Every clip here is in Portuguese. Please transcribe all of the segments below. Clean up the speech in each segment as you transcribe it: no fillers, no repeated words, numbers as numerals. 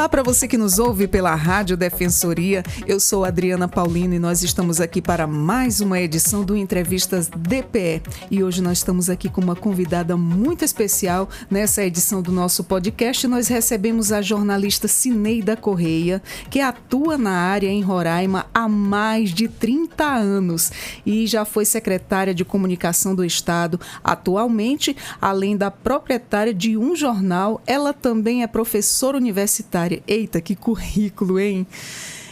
Olá para você que nos ouve pela Rádio Defensoria. Eu sou Adriana Paulino e nós estamos aqui para mais uma edição do Entrevistas DPE. E hoje nós estamos aqui com uma convidada muito especial. Nessa edição do nosso podcast, nós recebemos a jornalista Cineida Correia, que atua na área em Roraima há mais de 30 anos e já foi secretária de Comunicação do Estado. Atualmente, além da proprietária de um jornal, ela também é professora universitária. Eita, que currículo, hein?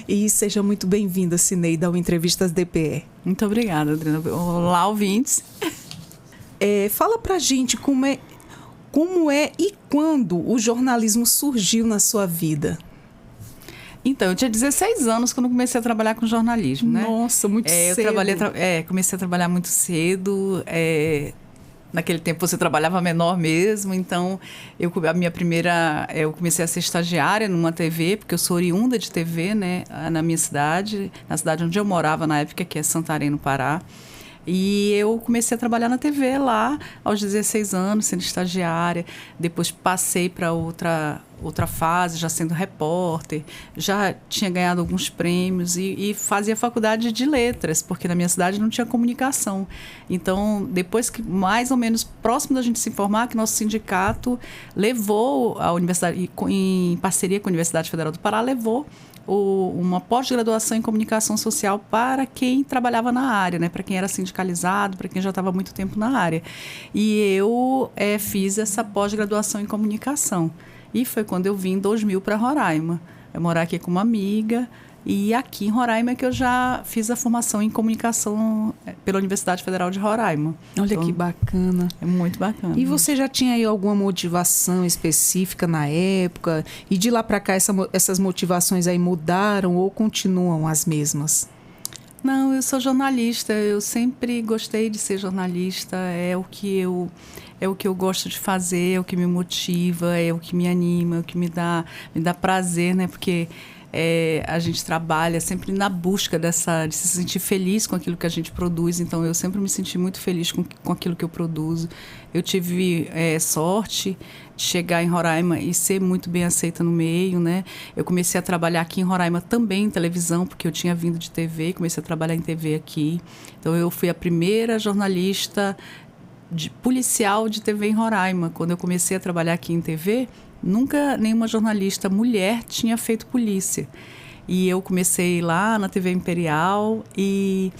E seja muito bem-vinda, Cineida, ao Entrevistas DPE. Muito obrigada, Adriana. Olá, ouvintes. Fala pra gente como é e quando o jornalismo surgiu na sua vida. Então, eu tinha 16 anos quando comecei a trabalhar com jornalismo, né? Nossa, muito cedo. Comecei a trabalhar muito cedo. Naquele tempo você trabalhava menor mesmo, então eu comecei a ser estagiária numa TV, porque eu sou oriunda de TV, né, na minha cidade, na cidade onde eu morava na época, que é Santarém, no Pará. E eu comecei a trabalhar na TV lá aos 16 anos, sendo estagiária. Depois passei para outra fase, já sendo repórter. Já tinha ganhado alguns prêmios e fazia faculdade de letras, porque na minha cidade não tinha comunicação. Então, depois que, mais ou menos próximo da gente se formar, que nosso sindicato levou a universidade, em parceria com a Universidade Federal do Pará, levou uma pós-graduação em comunicação social para quem trabalhava na área, né? Para quem era sindicalizado, para quem já estava há muito tempo na área. E eu fiz essa pós-graduação em comunicação. E foi quando eu vim em 2000 para Roraima. Eu morar aqui com uma amiga. E aqui em Roraima é que eu já fiz a formação em comunicação pela Universidade Federal de Roraima. Olha, então, que bacana. É muito bacana. E você já tinha aí alguma motivação específica na época? E de lá para cá essas motivações aí mudaram ou continuam as mesmas? Não, eu sou jornalista. Eu sempre gostei de ser jornalista. É o que eu gosto de fazer, é o que me motiva, é o que me anima, é o que me dá prazer, né? Porque a gente trabalha sempre na busca de se sentir feliz com aquilo que a gente produz. Então, eu sempre me senti muito feliz com aquilo que eu produzo. Eu tive sorte de chegar em Roraima e ser muito bem aceita no meio, né? Eu comecei a trabalhar aqui em Roraima também em televisão, porque eu tinha vindo de TV, comecei a trabalhar em TV aqui. Então, eu fui a primeira jornalista policial de TV em Roraima. Quando eu comecei a trabalhar aqui em TV, nunca nenhuma jornalista mulher tinha feito polícia. E eu comecei lá na TV Imperial e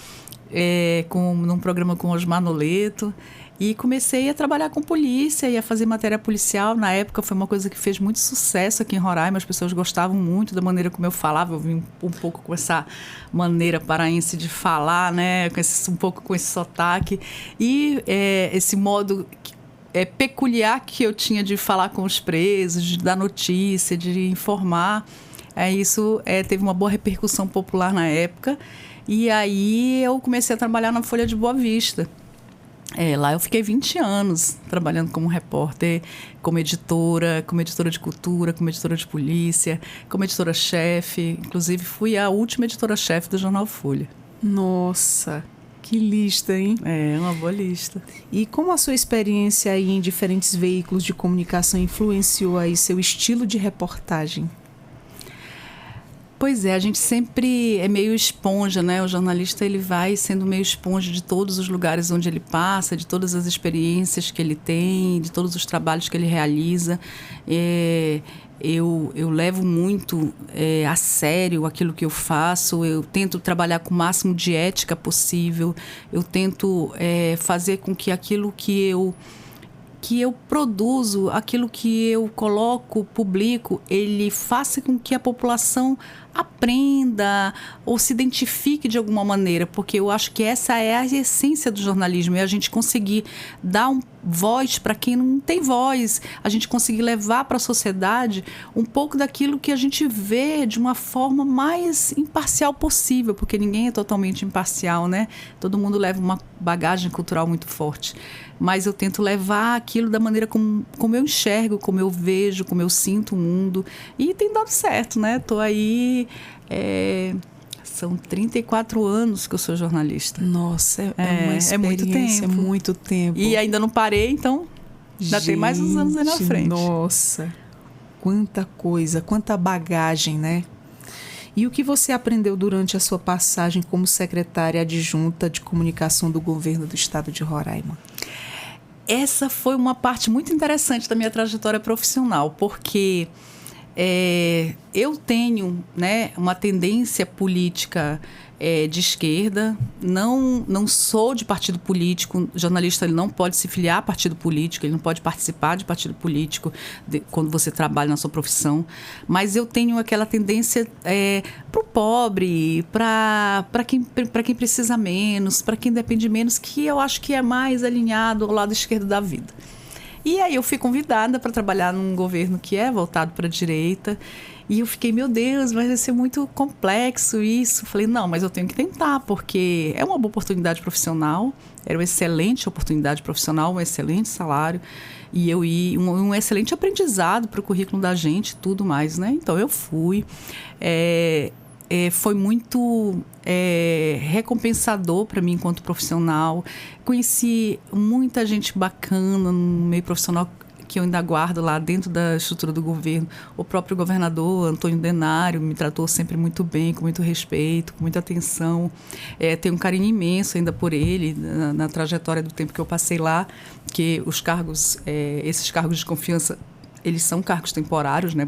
num programa com Osmar Noleto. E comecei a trabalhar com polícia e a fazer matéria policial. Na época foi uma coisa que fez muito sucesso aqui em Roraima. As pessoas gostavam muito da maneira como eu falava. Eu vim um pouco com essa maneira paraense de falar, né? Um pouco com esse sotaque. E esse modo peculiar que eu tinha de falar com os presos, de dar notícia, de informar. Isso teve uma boa repercussão popular na época. E aí eu comecei a trabalhar na Folha de Boa Vista. Lá eu fiquei 20 anos trabalhando como repórter, como editora de cultura, como editora de polícia, como editora-chefe. Inclusive, fui a última editora-chefe do jornal Folha. Nossa, que lista, hein? Uma boa lista. E como a sua experiência aí em diferentes veículos de comunicação influenciou aí seu estilo de reportagem? Pois a gente sempre é meio esponja, né? O jornalista, ele vai sendo meio esponja de todos os lugares onde ele passa, de todas as experiências que ele tem, de todos os trabalhos que ele realiza. Eu levo muito a sério aquilo que eu faço. Eu tento trabalhar com o máximo de ética possível. Eu tento fazer com que aquilo que eu produzo, aquilo que eu coloco, publico, ele faça com que a população aprenda ou se identifique de alguma maneira, porque eu acho que essa é a essência do jornalismo, é a gente conseguir dar voz para quem não tem voz, a gente conseguir levar para a sociedade um pouco daquilo que a gente vê de uma forma mais imparcial possível, porque ninguém é totalmente imparcial, né? Todo mundo leva uma bagagem cultural muito forte. Mas eu tento levar aquilo da maneira como eu enxergo, como eu vejo, como eu sinto o mundo. E tem dado certo, né? Estou aí... São 34 anos que eu sou jornalista. Nossa, uma experiência, é muito tempo. E ainda não parei, então ainda tem mais uns anos aí na frente. Nossa, quanta coisa, quanta bagagem, né? E o que você aprendeu durante a sua passagem como secretária adjunta de comunicação do governo do estado de Roraima? Essa foi uma parte muito interessante da minha trajetória profissional, porque eu tenho, né, uma tendência política de esquerda, não sou de partido político. O jornalista ele não pode se filiar a partido político, ele não pode participar de partido político quando você trabalha na sua profissão, mas eu tenho aquela tendência para o pobre, para quem precisa menos, para quem depende menos, que eu acho que é mais alinhado ao lado esquerdo da vida. E aí eu fui convidada para trabalhar num governo que é voltado para a direita. E eu fiquei, meu Deus, vai ser muito complexo isso. Falei, não, mas eu tenho que tentar, porque é uma boa oportunidade profissional, era uma excelente oportunidade profissional, um excelente salário, e um excelente aprendizado para o currículo da gente e tudo mais, né? Então eu fui. Foi muito recompensador para mim enquanto profissional. Conheci muita gente bacana no meio profissional que eu ainda guardo lá dentro da estrutura do governo. O próprio governador, Antônio Denário, me tratou sempre muito bem, com muito respeito, com muita atenção. Tenho um carinho imenso ainda por ele, na trajetória do tempo que eu passei lá, que os cargos, esses cargos de confiança, eles são cargos temporários, né?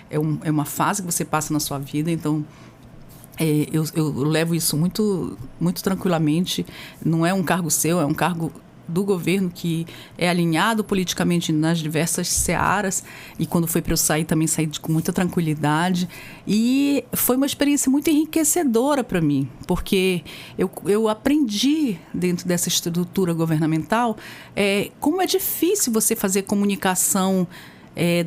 É uma fase que você passa na sua vida, então eu levo isso muito, muito tranquilamente. Não é um cargo seu, é um cargo do governo que é alinhado politicamente nas diversas searas, e quando foi para eu sair, também saí com muita tranquilidade, e foi uma experiência muito enriquecedora para mim, porque eu aprendi dentro dessa estrutura governamental como é difícil você fazer comunicação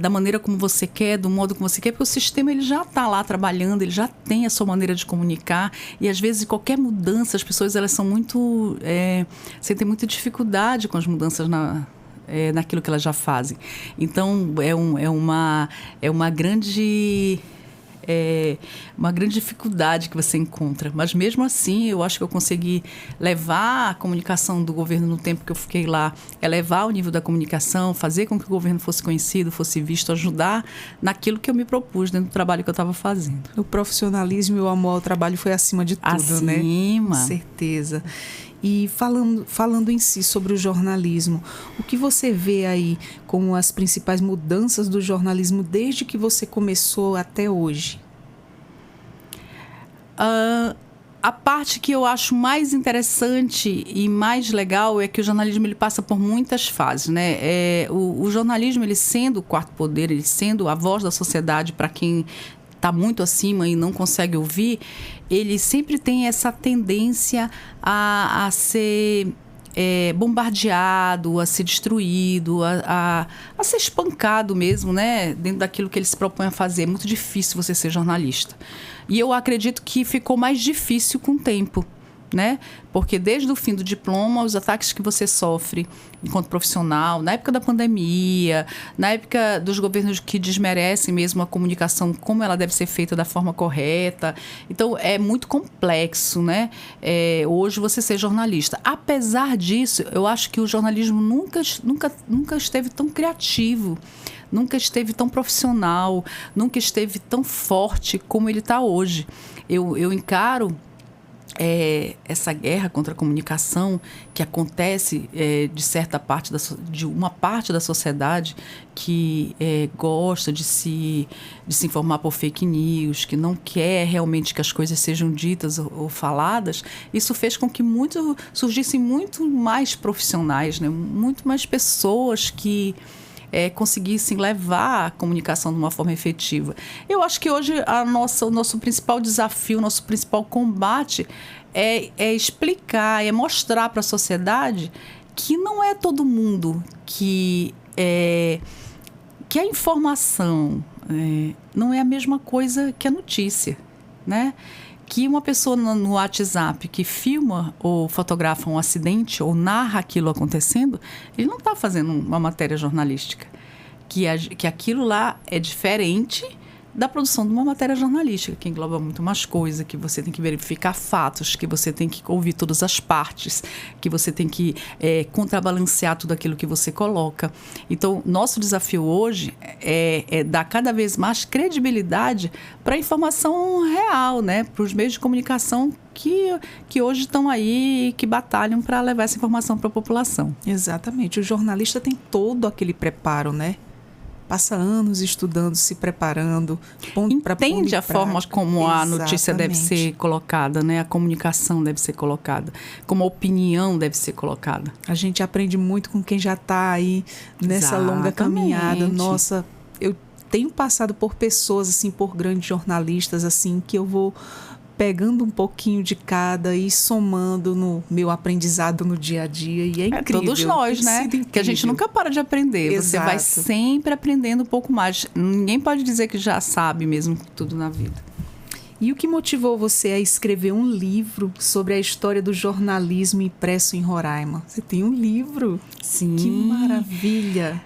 da maneira como você quer, do modo como você quer, porque o sistema ele já está lá trabalhando, ele já tem a sua maneira de comunicar, e às vezes qualquer mudança, as pessoas elas são muito sentem muita dificuldade com as mudanças naquilo que elas já fazem. Então é uma grande dificuldade que você encontra, mas mesmo assim eu acho que eu consegui levar a comunicação do governo no tempo que eu fiquei lá, elevar o nível da comunicação, fazer com que o governo fosse conhecido, fosse visto, ajudar naquilo que eu me propus dentro do trabalho que eu estava fazendo. O profissionalismo e o amor ao trabalho foi acima de tudo, né? Com certeza. E falando em si sobre o jornalismo, o que você vê aí como as principais mudanças do jornalismo desde que você começou até hoje? A parte que eu acho mais interessante e mais legal é que o jornalismo ele passa por muitas fases, né? O jornalismo, ele sendo o quarto poder, ele sendo a voz da sociedade para quem está muito acima e não consegue ouvir, ele sempre tem essa tendência a ser bombardeado, a ser destruído, a ser espancado mesmo, né? Dentro daquilo que ele se propõe a fazer. É muito difícil você ser jornalista. E eu acredito que ficou mais difícil com o tempo, né? Porque desde o fim do diploma, os ataques que você sofre enquanto profissional, na época da pandemia, na época dos governos que desmerecem mesmo a comunicação, como ela deve ser feita da forma correta. Então, é muito complexo, né? Hoje você ser jornalista. Apesar disso, eu acho que o jornalismo nunca esteve tão criativo, nunca esteve tão profissional, nunca esteve tão forte como ele está hoje. Eu encaro essa guerra contra a comunicação que acontece de uma parte da sociedade que gosta de se informar por fake news, que não quer realmente que as coisas sejam ditas ou faladas. Isso fez com que surgissem muito mais profissionais, né? Muito mais pessoas que conseguissem levar a comunicação de uma forma efetiva. Eu acho que hoje o nosso principal desafio, o nosso principal combate é explicar, é mostrar para a sociedade que não é todo mundo que a informação não é a mesma coisa que a notícia, né? Que uma pessoa no WhatsApp que filma ou fotografa um acidente ou narra aquilo acontecendo, ele não está fazendo uma matéria jornalística. Que aquilo lá é diferente da produção de uma matéria jornalística, que engloba muito mais coisa, que você tem que verificar fatos, que você tem que ouvir todas as partes, que você tem que contrabalancear tudo aquilo que você coloca. Então, nosso desafio hoje é dar cada vez mais credibilidade para a informação real, né? Para os meios de comunicação que hoje estão aí, que batalham para levar essa informação para a população. Exatamente. O jornalista tem todo aquele preparo, né? Passa anos estudando, se preparando. Entende a forma como a notícia deve ser colocada, né? A comunicação deve ser colocada, como a opinião deve ser colocada. A gente aprende muito com quem já está aí nessa longa caminhada. Nossa, eu tenho passado por pessoas, assim, por grandes jornalistas, assim, que eu vou pegando um pouquinho de cada e somando no meu aprendizado no dia a dia, e é incrível. Todos nós, né? Que a gente nunca para de aprender. Exato. Você vai sempre aprendendo um pouco mais. Ninguém pode dizer que já sabe mesmo tudo na vida. E o que motivou você a escrever um livro sobre a história do jornalismo impresso em Roraima? Você tem um livro? Sim. Que maravilha!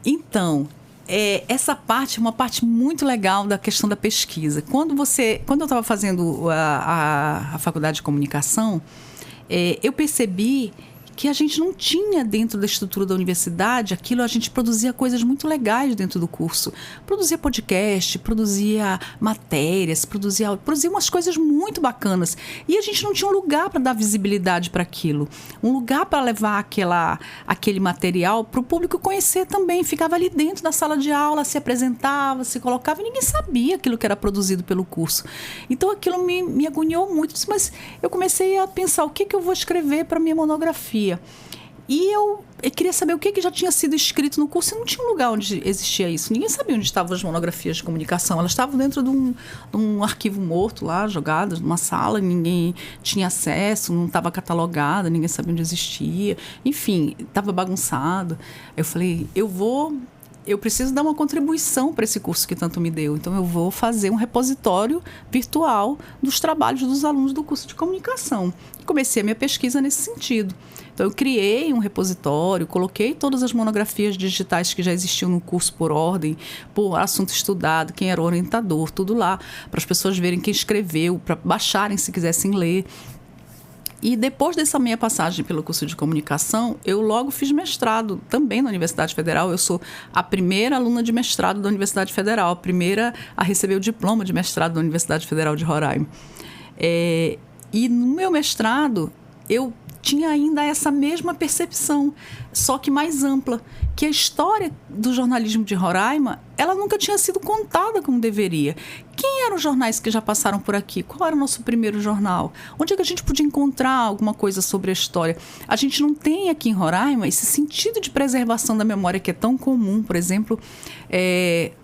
Então, essa parte é uma parte muito legal da questão da pesquisa. Quando eu estava fazendo a faculdade de comunicação, eu percebi que a gente não tinha dentro da estrutura da universidade aquilo. A gente produzia coisas muito legais dentro do curso. Produzia podcast, produzia matérias, produzia umas coisas muito bacanas. E a gente não tinha um lugar para dar visibilidade para aquilo. Um lugar para levar aquele material para o público conhecer também. Ficava ali dentro da sala de aula, se apresentava, se colocava, e ninguém sabia aquilo que era produzido pelo curso. Então aquilo me agoniou muito. Mas eu comecei a pensar, o que eu vou escrever para minha monografia? E eu queria saber o que já tinha sido escrito no curso, e não tinha um lugar onde existia isso. Ninguém sabia onde estavam as monografias de comunicação. Elas estavam dentro de um arquivo morto lá, jogadas numa sala, ninguém tinha acesso, não estava catalogada, ninguém sabia onde existia. Enfim, estava bagunçado. Eu falei, eu preciso dar uma contribuição para esse curso que tanto me deu. Então, eu vou fazer um repositório virtual dos trabalhos dos alunos do curso de comunicação. Comecei a minha pesquisa nesse sentido. Então, eu criei um repositório, coloquei todas as monografias digitais que já existiam no curso por ordem, por assunto estudado, quem era o orientador, tudo lá, para as pessoas verem quem escreveu, para baixarem se quisessem ler. E depois dessa minha passagem pelo curso de comunicação, eu logo fiz mestrado também na Universidade Federal. Eu sou a primeira aluna de mestrado da Universidade Federal, a primeira a receber o diploma de mestrado da Universidade Federal de Roraima. E no meu mestrado, eu tinha ainda essa mesma percepção, só que mais ampla, que a história do jornalismo de Roraima, ela nunca tinha sido contada como deveria. Quem eram os jornais que já passaram por aqui? Qual era o nosso primeiro jornal? Onde é que a gente podia encontrar alguma coisa sobre a história? A gente não tem aqui em Roraima esse sentido de preservação da memória que é tão comum, por exemplo,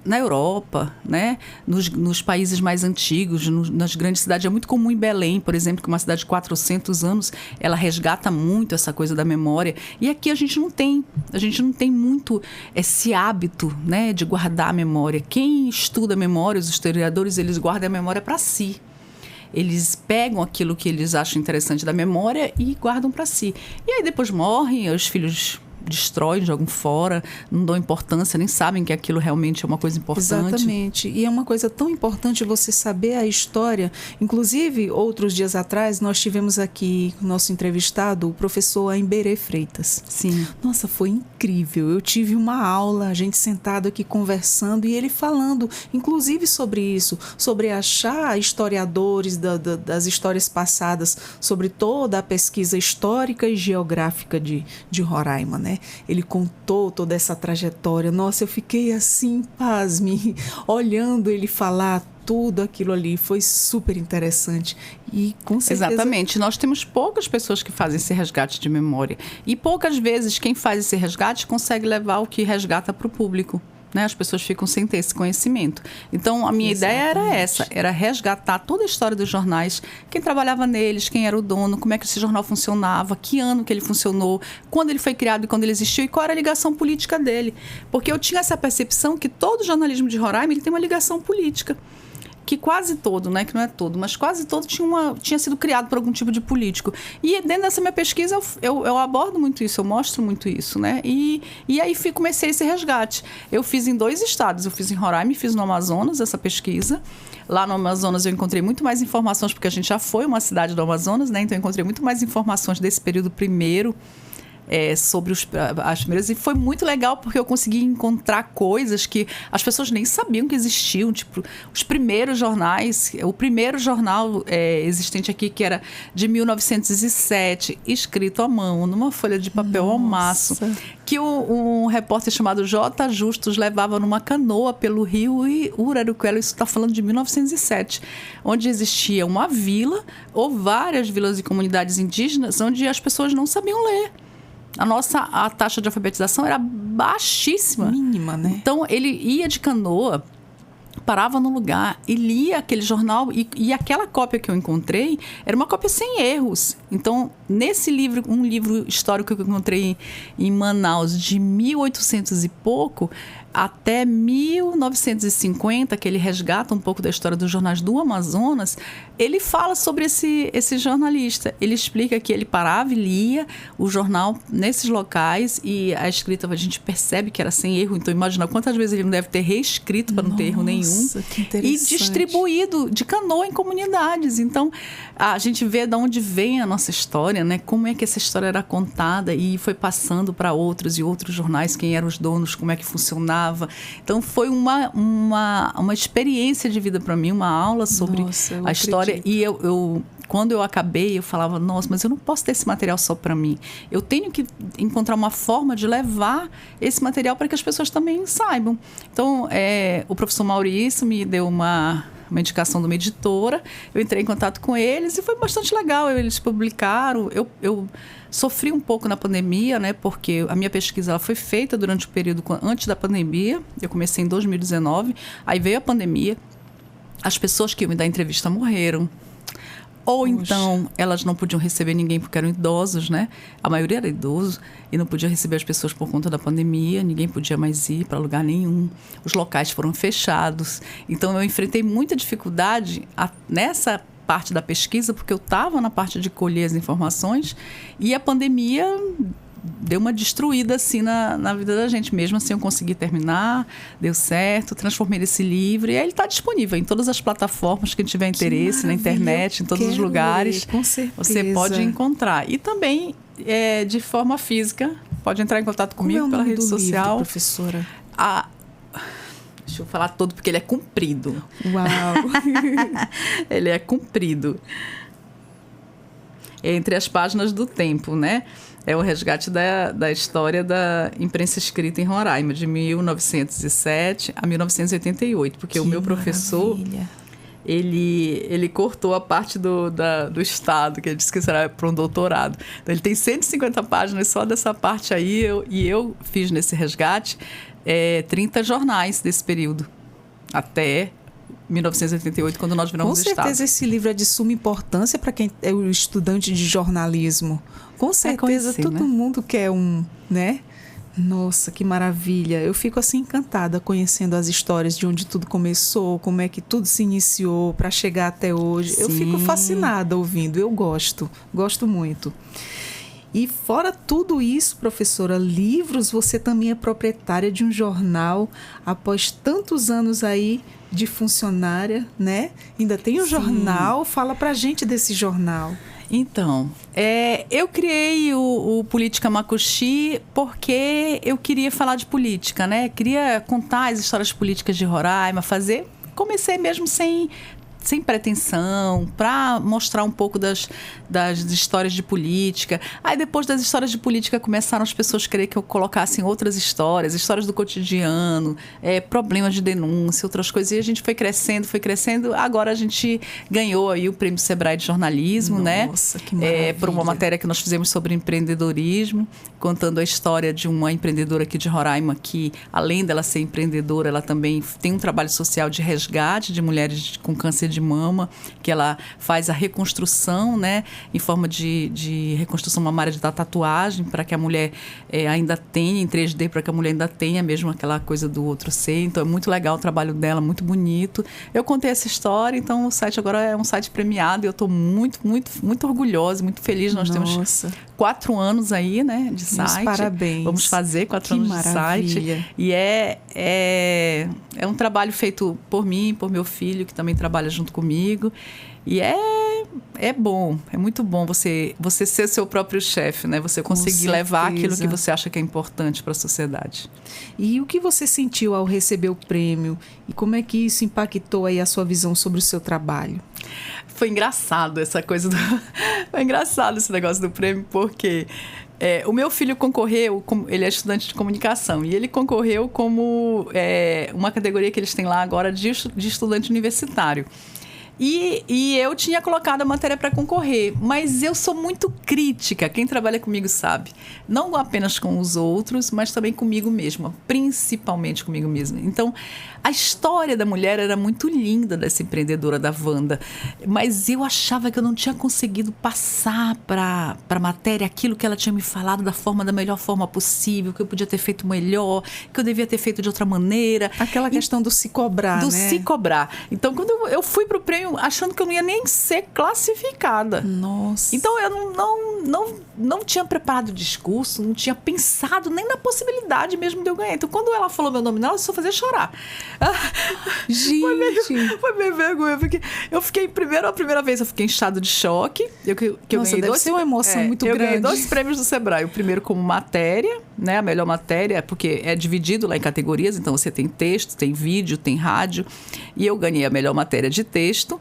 na Europa, né? Nos países mais antigos, nas grandes cidades. É muito comum em Belém, por exemplo, que é uma cidade de 400 anos, ela resgata muito essa coisa da memória. E aqui a gente não tem muito esse hábito, né, de guardar a memória. Quem estuda a memória, os historiadores, eles guardam a memória para si. Eles pegam aquilo que eles acham interessante da memória e guardam para si. E aí depois morrem, os filhos destroem, jogam fora, não dão importância, nem sabem que aquilo realmente é uma coisa importante. Exatamente. E é uma coisa tão importante você saber a história. Inclusive, outros dias atrás, nós tivemos aqui o nosso entrevistado, o professor Aimberê Freitas. Sim. Nossa, foi incrível. Eu tive uma aula, a gente sentado aqui conversando e ele falando, inclusive sobre isso, sobre achar historiadores das histórias passadas, sobre toda a pesquisa histórica e geográfica de Roraima, né? Ele contou toda essa trajetória. Nossa, eu fiquei assim, pasme, olhando ele falar tudo aquilo ali. Foi super interessante. E com certeza... Exatamente. Nós temos poucas pessoas que fazem esse resgate de memória. E poucas vezes quem faz esse resgate consegue levar o que resgata para o público. Né? As pessoas ficam sem ter esse conhecimento. Então, a minha ideia era essa, era resgatar toda a história dos jornais, quem trabalhava neles, quem era o dono, como é que esse jornal funcionava, que ano que ele funcionou, quando ele foi criado e quando ele existiu, e qual era a ligação política dele. Porque eu tinha essa percepção que todo jornalismo de Roraima ele tem uma ligação política, que quase todo, né, que não é todo, mas quase todo tinha sido criado por algum tipo de político. E dentro dessa minha pesquisa eu abordo muito isso, eu mostro muito isso, né? E aí comecei esse resgate. Eu fiz em 2 estados, eu fiz em Roraima e fiz no Amazonas essa pesquisa. Lá no Amazonas eu encontrei muito mais informações, porque a gente já foi uma cidade do Amazonas, né? Então eu encontrei muito mais informações desse período primeiro, sobre as primeiras, e foi muito legal porque eu consegui encontrar coisas que as pessoas nem sabiam que existiam, tipo os primeiros jornais. O primeiro jornal existente aqui, que era de 1907, escrito à mão numa folha de papel ao maço, que um repórter chamado J. Justus levava numa canoa pelo rio Uraruquela. Isso está falando de 1907, onde existia uma vila ou várias vilas e comunidades indígenas onde as pessoas não sabiam ler. A taxa de alfabetização era baixíssima. Mínima, né? Então, ele ia de canoa, parava no lugar e lia aquele jornal. E aquela cópia que eu encontrei era uma cópia sem erros. Então, nesse livro, um livro histórico que eu encontrei em Manaus, de 1800 e pouco, até 1950, que ele resgata um pouco da história dos jornais do Amazonas, ele fala sobre esse jornalista. Ele explica que ele parava e lia o jornal nesses locais, e a escrita, a gente percebe que era sem erro. Então, imagina quantas vezes ele não deve ter reescrito para não ter erro nenhum. Que interessante. E distribuído de canoa em comunidades. Então, a gente vê de onde vem a nossa história, né? Como é que essa história era contada e foi passando para outros e outros jornais, quem eram os donos, como é que funcionava. Então, foi uma experiência de vida para mim, uma aula sobre a história. Acredito. E quando eu acabei, eu falava, nossa, mas eu não posso ter esse material só para mim. Eu tenho que encontrar uma forma de levar esse material para que as pessoas também saibam. Então, o professor Maurício me deu uma indicação de uma editora, eu entrei em contato com eles e foi bastante legal. Eles publicaram. Eu sofri um pouco na pandemia, né, porque a minha pesquisa ela foi feita durante o período antes da pandemia. Eu comecei em 2019, aí veio a pandemia, as pessoas que iam me dar entrevista morreram. Ou então, elas não podiam receber ninguém porque eram idosos, né? A maioria era idoso e não podia receber as pessoas por conta da pandemia. Ninguém podia mais ir para lugar nenhum. Os locais foram fechados. Então, eu enfrentei muita dificuldade nessa parte da pesquisa, porque eu estava na parte de colher as informações e a pandemia deu uma destruída assim na vida da gente. Mesmo assim eu consegui terminar, deu certo, transformei esse livro e aí ele está disponível em todas as plataformas. Quem tiver interesse, na internet, em todos os lugares, com certeza. Você pode encontrar. E também de forma física, pode entrar em contato comigo pela rede social. Livro, professora? Deixa eu falar todo porque ele é comprido. Uau! Ele é comprido. Entre as páginas do tempo, né? É o resgate da história da imprensa escrita em Roraima, de 1907 a 1988. Porque o meu professor, ele cortou a parte do Estado, que ele disse que será para um doutorado. Então, ele tem 150 páginas só dessa parte aí, e eu fiz nesse resgate 30 jornais desse período, até 1988, quando nós viramos Estado. Com certeza esse livro é de suma importância para quem é o estudante de jornalismo. Com certeza todo mundo quer né? Nossa, que maravilha. Eu fico assim encantada conhecendo as histórias de onde tudo começou, como é que tudo se iniciou para chegar até hoje. Sim. Eu fico fascinada ouvindo, eu gosto muito. E fora tudo isso, professora, livros, você também é proprietária de um jornal após tantos anos aí de funcionária, né? Ainda tem um jornal, fala pra gente desse jornal. Então, eu criei o Política Macuxi porque eu queria falar de política, né? Queria contar as histórias políticas de Roraima, comecei mesmo sem pretensão, para mostrar um pouco das histórias de política. Aí depois das histórias de política começaram as pessoas a querer que eu colocasse outras histórias do cotidiano, problemas de denúncia, outras coisas. E a gente foi crescendo. Agora a gente ganhou aí o Prêmio Sebrae de Jornalismo, né? Nossa, que maravilha. Por uma matéria que nós fizemos sobre empreendedorismo, contando a história de uma empreendedora aqui de Roraima que, além dela ser empreendedora, ela também tem um trabalho social de resgate de mulheres com câncer de mama, que ela faz a reconstrução, né, em forma de reconstrução mamária da tatuagem, para que a mulher ainda tenha, em 3D, para que a mulher ainda tenha mesmo aquela coisa do outro ser. Então é muito legal o trabalho dela, muito bonito. Eu contei essa história, então o site agora é um site premiado e eu estou muito, muito, muito orgulhosa, muito feliz. Nós temos 4 anos aí, né, de site. Meus parabéns. Vamos fazer 4 anos de site. E é um trabalho feito por mim, por meu filho, que também trabalha junto comigo. E é bom, é muito bom você ser seu próprio chefe, né? Você conseguir levar aquilo que você acha que é importante para a sociedade. E o que você sentiu ao receber o prêmio? E como é que isso impactou aí a sua visão sobre o seu trabalho? Foi engraçado essa coisa Foi engraçado esse negócio do prêmio, porque o meu filho concorreu, ele é estudante de comunicação, e ele concorreu como uma categoria que eles têm lá agora de estudante universitário. E eu tinha colocado a matéria para concorrer, mas eu sou muito crítica, quem trabalha comigo sabe. Não apenas com os outros, mas também comigo mesma, principalmente comigo mesma. Então, a história da mulher era muito linda, dessa empreendedora da Wanda, mas eu achava que eu não tinha conseguido passar para a matéria aquilo que ela tinha me falado da melhor forma possível, que eu podia ter feito melhor, que eu devia ter feito de outra maneira. Aquela questão do se cobrar, né? Se cobrar. Então, quando eu fui para o prêmio achando que eu não ia nem ser classificada. Nossa. Então, eu não tinha preparado o discurso, não tinha pensado nem na possibilidade mesmo de eu ganhar. Então, quando ela falou meu nome, ela só fazia chorar. Gente! Foi meio vergonha, porque eu fiquei, a primeira vez eu fiquei em estado de choque. Nossa, deve ser uma emoção muito grande. Eu ganhei 2 prêmios do Sebrae. O primeiro como matéria, né, a melhor matéria, porque é dividido lá em categorias, então você tem texto, tem vídeo, tem rádio, e eu ganhei a melhor matéria de texto.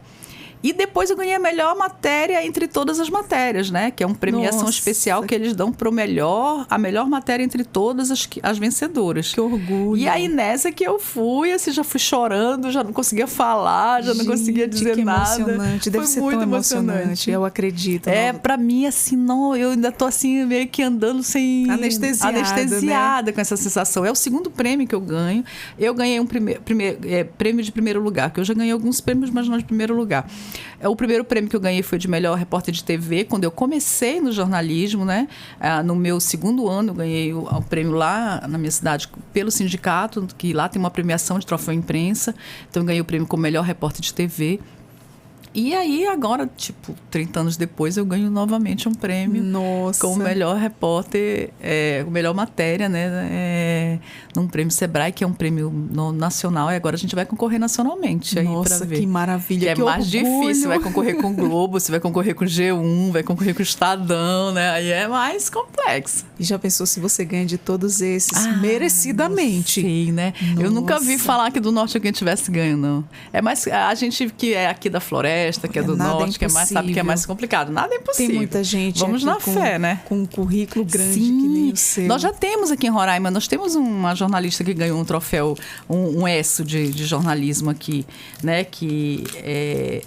E depois eu ganhei a melhor matéria entre todas as matérias, né? Que é uma premiação especial que eles dão para a melhor matéria entre todas as vencedoras. Que orgulho. E aí nessa que eu fui, assim, já fui chorando, já não conseguia falar, já não conseguia dizer nada. Emocionante. Deve ser muito emocionante, eu acredito. Para mim, assim, não, eu ainda tô assim, meio que andando sem... Anestesiada, né? Com essa sensação. É o segundo prêmio que eu ganho. Eu ganhei um prêmio de primeiro lugar, que eu já ganhei alguns prêmios, mas não de primeiro lugar. O primeiro prêmio que eu ganhei foi de melhor repórter de TV, quando eu comecei no jornalismo, né? No meu 2º ano, eu ganhei o prêmio lá na minha cidade pelo sindicato, que lá tem uma premiação de troféu imprensa. Então, eu ganhei o prêmio como melhor repórter de TV. E aí, agora, 30 anos depois, eu ganho novamente um prêmio. Nossa. Como melhor repórter, melhor matéria, né? Num prêmio Sebrae, que é um prêmio nacional, e agora a gente vai concorrer nacionalmente. Nossa, aí, ver. Que maravilha, que é mais difícil, vai concorrer com o Globo, você vai concorrer com o G1, vai concorrer com o Estadão, né? Aí é mais complexo. E já pensou se você ganha de todos esses merecidamente? Sim, né? Nossa. Eu nunca vi falar que do Norte alguém tivesse ganho, não. É mais a gente que é aqui da Floresta, que é do Norte, que é mais, sabe que é mais complicado. Nada é impossível. Tem muita gente. Vamos na fé, né? Com um currículo grande. Sim. Que nem o seu. Nós já temos aqui em Roraima, nós temos uma jornalista que ganhou um troféu, um ESSO de jornalismo aqui, né? Que é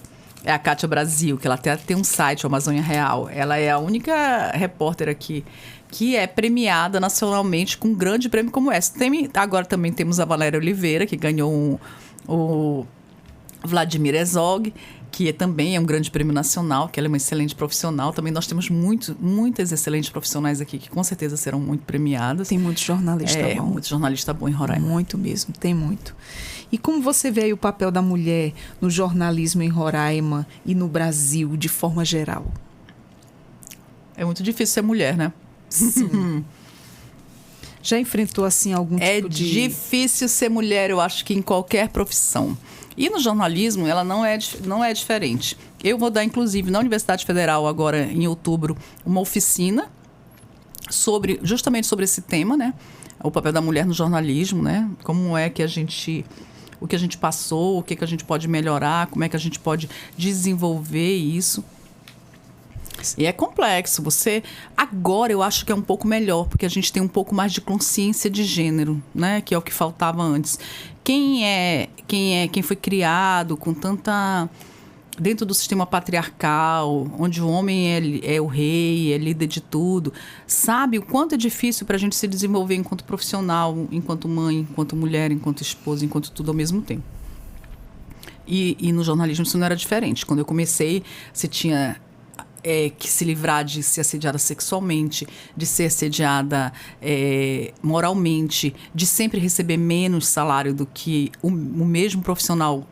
a Cátia Brasil, que ela até tem um site, o Amazônia Real. Ela é a única repórter aqui que é premiada nacionalmente com um grande prêmio como esse. Agora também temos a Valéria Oliveira, que ganhou o Vladimir Herzog, que também é um grande prêmio nacional, que ela é uma excelente profissional. Também nós temos muitas excelentes profissionais aqui que com certeza serão muito premiadas. Tem muito jornalista bom. Muito jornalista bom em Roraima. Muito mesmo, tem muito. E como você vê aí o papel da mulher no jornalismo em Roraima e no Brasil, de forma geral? É muito difícil ser mulher, né? Sim. Já enfrentou, assim, algum tipo de... É difícil ser mulher, eu acho que em qualquer profissão. E no jornalismo, ela não é diferente. Eu vou dar, inclusive, na Universidade Federal, agora em outubro, uma oficina justamente sobre esse tema, né? O papel da mulher no jornalismo, né? Como é que o que a gente passou, o que a gente pode melhorar, como é que a gente pode desenvolver isso. E é complexo. Agora eu acho que é um pouco melhor, porque a gente tem um pouco mais de consciência de gênero, né? Que é o que faltava antes. Quem foi criado com tanta... dentro do sistema patriarcal, onde o homem é o rei, é líder de tudo, sabe o quanto é difícil para a gente se desenvolver enquanto profissional, enquanto mãe, enquanto mulher, enquanto esposa, enquanto tudo ao mesmo tempo. E no jornalismo isso não era diferente. Quando eu comecei, você tinha que se livrar de ser assediada sexualmente, de ser assediada moralmente, de sempre receber menos salário do que o mesmo profissional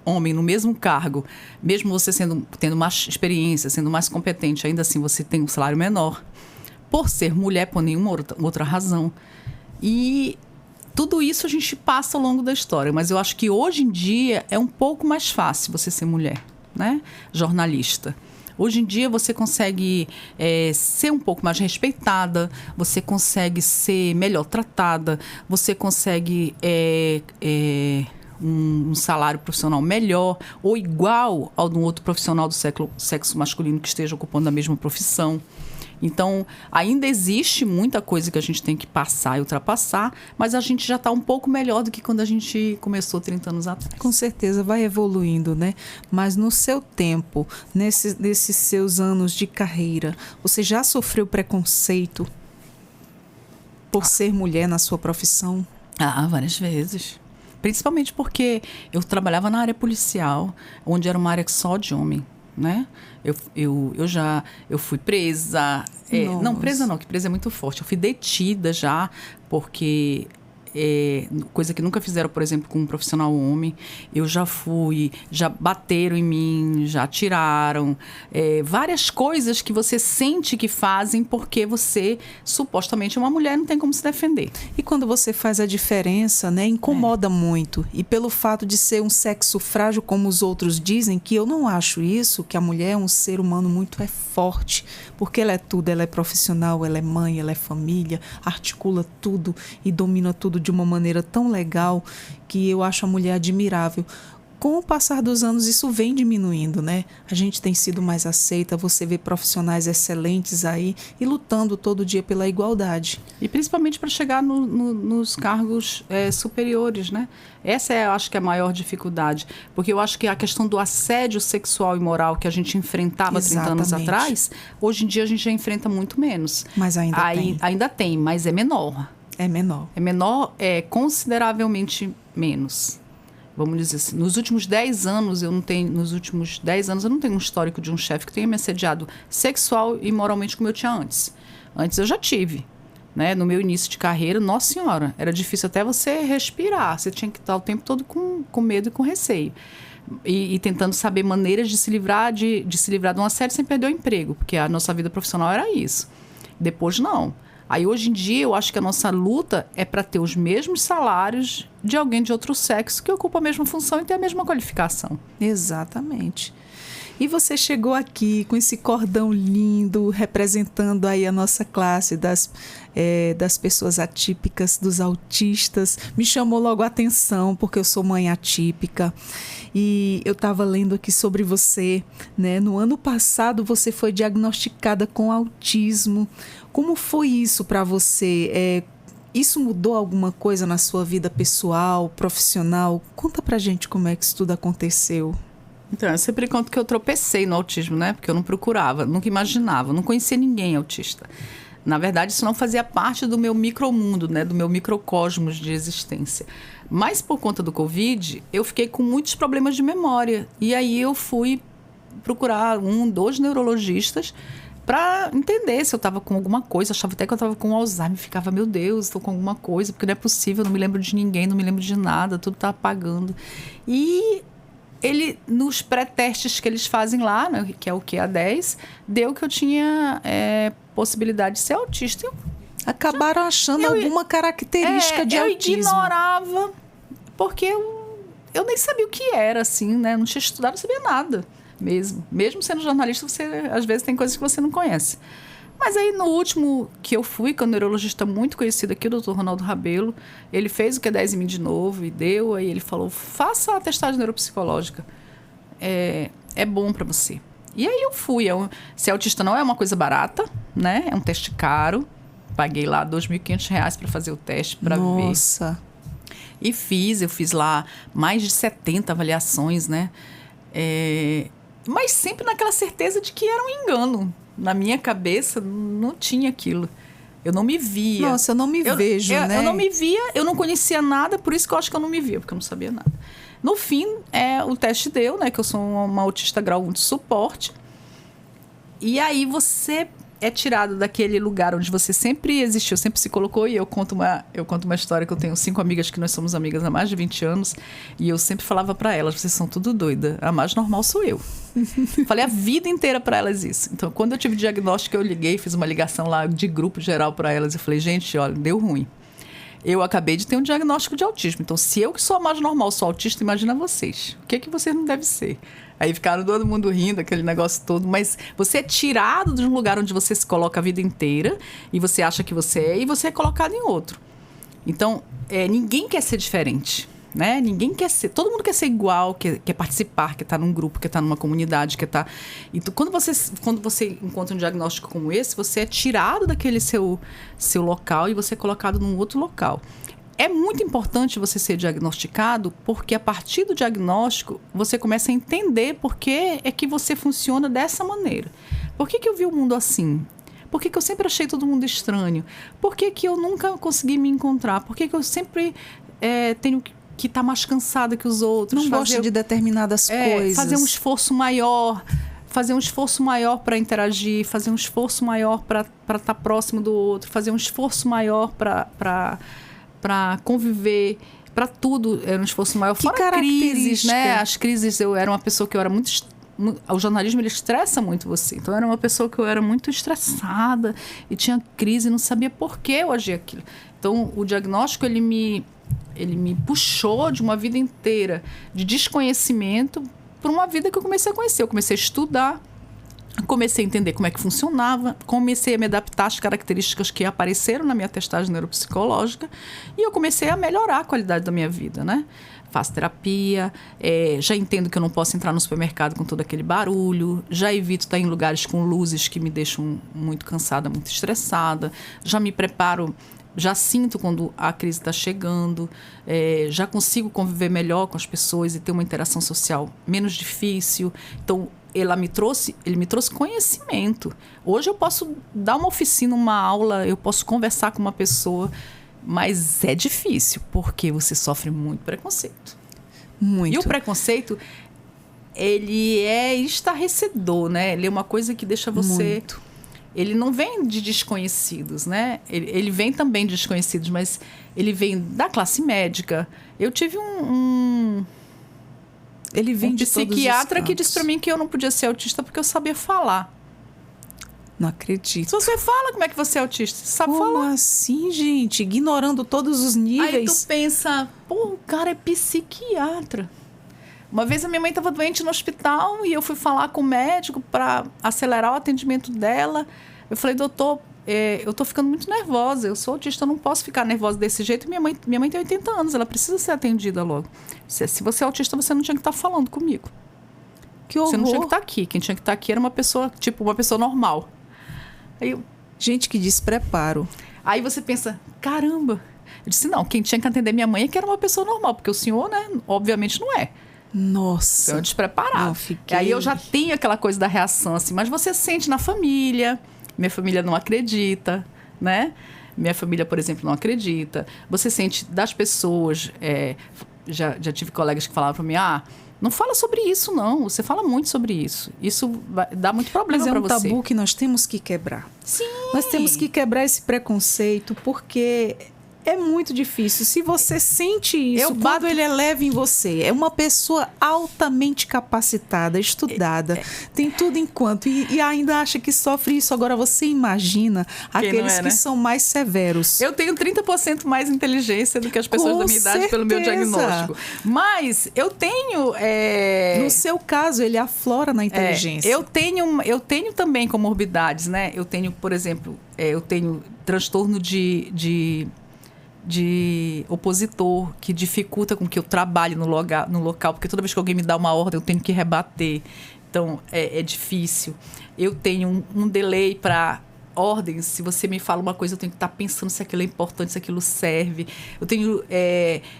homem no mesmo cargo, mesmo você tendo mais experiência, sendo mais competente, ainda assim você tem um salário menor, por ser mulher, por nenhuma outra razão. E tudo isso a gente passa ao longo da história, mas eu acho que hoje em dia é um pouco mais fácil você ser mulher, né? Jornalista. Hoje em dia você consegue ser um pouco mais respeitada, você consegue ser melhor tratada, você consegue um salário profissional melhor ou igual ao de um outro profissional do sexo masculino que esteja ocupando a mesma profissão. Então, ainda existe muita coisa que a gente tem que passar e ultrapassar, mas a gente já está um pouco melhor do que quando a gente começou 30 anos atrás. Com certeza, vai evoluindo, né? Mas no seu tempo, nesses seus anos de carreira, você já sofreu preconceito por ser mulher na sua profissão? Várias vezes. Principalmente porque eu trabalhava na área policial, onde era uma área só de homem, né? Eu fui presa. Não, presa não, que presa é muito forte. Eu fui detida já, porque coisa que nunca fizeram, por exemplo, com um profissional homem. Eu já bateram em mim, já atiraram. Várias coisas que você sente que fazem porque você, supostamente, é uma mulher, não tem como se defender. E quando você faz a diferença, né, incomoda muito. E pelo fato de ser um sexo frágil, como os outros dizem, que eu não acho isso, que a mulher é um ser humano muito forte, porque ela é tudo, ela é profissional, ela é mãe, ela é família, articula tudo e domina tudo de uma maneira tão legal que eu acho a mulher admirável. Com o passar dos anos, isso vem diminuindo, né? A gente tem sido mais aceita, você vê profissionais excelentes aí e lutando todo dia pela igualdade. E principalmente para chegar nos cargos superiores, né? Essa eu acho que é a maior dificuldade, porque eu acho que a questão do assédio sexual e moral que a gente enfrentava 30 anos atrás, hoje em dia a gente já enfrenta muito menos. Mas ainda tem, mas é menor. É menor. É menor, consideravelmente menos. Vamos dizer assim, nos últimos 10 anos eu não tenho um histórico de um chefe que tenha me assediado sexual e moralmente como eu tinha antes. Antes eu já tive, né? No meu início de carreira, nossa senhora, era difícil até você respirar. Você tinha que estar o tempo todo com medo e com receio. E tentando saber maneiras de se livrar de um assédio sem perder o emprego, porque a nossa vida profissional era isso. Depois não. Aí, hoje em dia, eu acho que a nossa luta é para ter os mesmos salários de alguém de outro sexo que ocupa a mesma função e tem a mesma qualificação. Exatamente. E você chegou aqui com esse cordão lindo, representando aí a nossa classe das pessoas atípicas, dos autistas. Me chamou logo a atenção, porque eu sou mãe atípica. E eu estava lendo aqui sobre você, né? No ano passado, você foi diagnosticada com autismo. Como foi isso para você? Isso mudou alguma coisa na sua vida pessoal, profissional? Conta pra gente como é que isso tudo aconteceu. Então, eu sempre conto que eu tropecei no autismo, né? Porque eu não procurava, nunca imaginava, não conhecia ninguém autista. Na verdade, isso não fazia parte do meu micromundo, né? Do meu microcosmos de existência. Mas, por conta do Covid, eu fiquei com muitos problemas de memória. E aí eu fui procurar 2 neurologistas para entender se eu estava com alguma coisa. Achava até que eu estava com Alzheimer. Ficava, meu Deus, estou com alguma coisa, porque não é possível, não me lembro de ninguém, não me lembro de nada, tudo está apagando. E nos pré-testes que eles fazem lá, né, que é o QA10, deu que eu tinha possibilidade de ser autista. Acabaram achando alguma característica de autismo. Eu ignorava, porque eu nem sabia o que era, assim, né? Não tinha estudado, não sabia nada mesmo. Mesmo sendo jornalista, você às vezes tem coisas que você não conhece. Mas aí, no último que eu fui, com um neurologista muito conhecido aqui, o Dr. Ronaldo Rabelo, ele fez o Q10 em mim de novo e deu. Aí ele falou, faça a testagem neuropsicológica. É bom para você. E aí eu fui. Ser autista não é uma coisa barata, né? É um teste caro. Paguei lá R$2.500 para fazer o teste, para ver. Nossa! E eu fiz lá mais de 70 avaliações, né? Mas sempre naquela certeza de que era um engano. Na minha cabeça, não tinha aquilo. Eu não me via. Nossa, eu não me vejo, né? Eu não me via, eu não conhecia nada, por isso que eu acho que eu não me via, porque eu não sabia nada. No fim, o teste deu, né? Que eu sou uma autista grau 1 de suporte. E aí você é tirado daquele lugar onde você sempre existiu, sempre se colocou. E eu conto uma história que eu tenho 5 amigas que nós somos amigas há mais de 20 anos. E eu sempre falava para elas, vocês são tudo doida. A mais normal sou eu. Falei a vida inteira para elas isso. Então, quando eu tive diagnóstico, eu liguei, fiz uma ligação lá de grupo geral para elas. Eu falei, gente, olha, deu ruim. Eu acabei de ter um diagnóstico de autismo. Então, se eu que sou a mais normal sou autista, imagina vocês. O que vocês não devem ser? Aí ficaram todo mundo rindo, aquele negócio todo. Mas você é tirado de um lugar onde você se coloca a vida inteira e você acha que você é, e você é colocado em outro. Então, ninguém quer ser diferente, né? Ninguém quer ser... Todo mundo quer ser igual, quer participar, quer estar num grupo, quer estar numa comunidade, quer estar... Então, quando você encontra um diagnóstico como esse, você é tirado daquele seu local e você é colocado num outro local. É muito importante você ser diagnosticado, porque a partir do diagnóstico você começa a entender por que é que você funciona dessa maneira. Por que eu vi o mundo assim? Por que eu sempre achei todo mundo estranho? Por que eu nunca consegui me encontrar? Por que eu sempre tenho que estar mais cansada que os outros? Não gosto de determinadas coisas. Fazer um esforço maior para interagir, fazer um esforço maior para estar próximo do outro, fazer um esforço maior para conviver, para tudo era um esforço maior. Fora crises, né? As crises, eu era uma pessoa que eu era muito... O jornalismo, ele estressa muito você. Então, eu era uma pessoa que eu era muito estressada e tinha crise, não sabia por que eu agia aquilo. Então, o diagnóstico, ele me puxou de uma vida inteira de desconhecimento para uma vida que eu comecei a conhecer. Eu comecei a estudar, comecei a entender como é que funcionava, comecei a me adaptar às características que apareceram na minha testagem neuropsicológica e eu comecei a melhorar a qualidade da minha vida, né? Faço terapia, já entendo que eu não posso entrar no supermercado com todo aquele barulho, já evito estar em lugares com luzes que me deixam muito cansada, muito estressada, já me preparo, já sinto quando a crise está chegando, já consigo conviver melhor com as pessoas e ter uma interação social menos difícil. Então, ele me trouxe conhecimento. Hoje eu posso dar uma oficina, uma aula, eu posso conversar com uma pessoa, mas é difícil, porque você sofre muito preconceito. Muito. E o preconceito, ele é estarrecedor, né? Ele é uma coisa que deixa você... Muito. Ele não vem de desconhecidos, né? Ele vem também de desconhecidos, mas ele vem da classe médica. Eu tive Ele vem de psiquiatra todos os que disse para mim que eu não podia ser autista porque eu sabia falar. Não acredito. Se você fala, como é que você é autista? Você sabe falar. Como assim, gente? Ignorando todos os níveis. Aí tu pensa, o cara é psiquiatra. Uma vez a minha mãe estava doente no hospital e eu fui falar com o médico para acelerar o atendimento dela. Eu falei, doutor, eu tô ficando muito nervosa, eu sou autista, eu não posso ficar nervosa desse jeito. Minha mãe tem 80 anos, ela precisa ser atendida logo. Se você é autista, você não tinha que estar falando comigo. Que horror. Você não tinha que estar aqui. Quem tinha que estar aqui era uma pessoa normal. Gente, que despreparo. Aí você pensa, caramba. Eu disse, não, quem tinha que atender minha mãe é que era uma pessoa normal, porque o senhor, né, obviamente não é. Nossa. Então, despreparado. Aí eu já tenho aquela coisa da reação, assim, mas você sente na família. Minha família não acredita, né? Minha família, por exemplo, não acredita. Você sente das pessoas... Já tive colegas que falavam para mim, não fala sobre isso, não. Você fala muito sobre isso. Isso dá muito problema para você. Mas é um tabu que nós temos que quebrar. Sim. Nós temos que quebrar esse preconceito, porque é muito difícil. Se você sente isso, quando ele é leve em você, é uma pessoa altamente capacitada, estudada, tem tudo enquanto, e ainda acha que sofre isso. Agora você imagina aqueles que são mais severos. Eu tenho 30% mais inteligência do que as pessoas da minha idade pelo meu diagnóstico. Mas eu tenho... No seu caso, ele aflora na inteligência. Eu tenho também comorbidades, né? Eu tenho, por exemplo, eu tenho transtorno de opositor, que dificulta com que eu trabalhe no local, porque toda vez que alguém me dá uma ordem, eu tenho que rebater. Então, é difícil. Eu tenho um delay para ordens. Se você me fala uma coisa, eu tenho que estar pensando se aquilo é importante, se aquilo serve.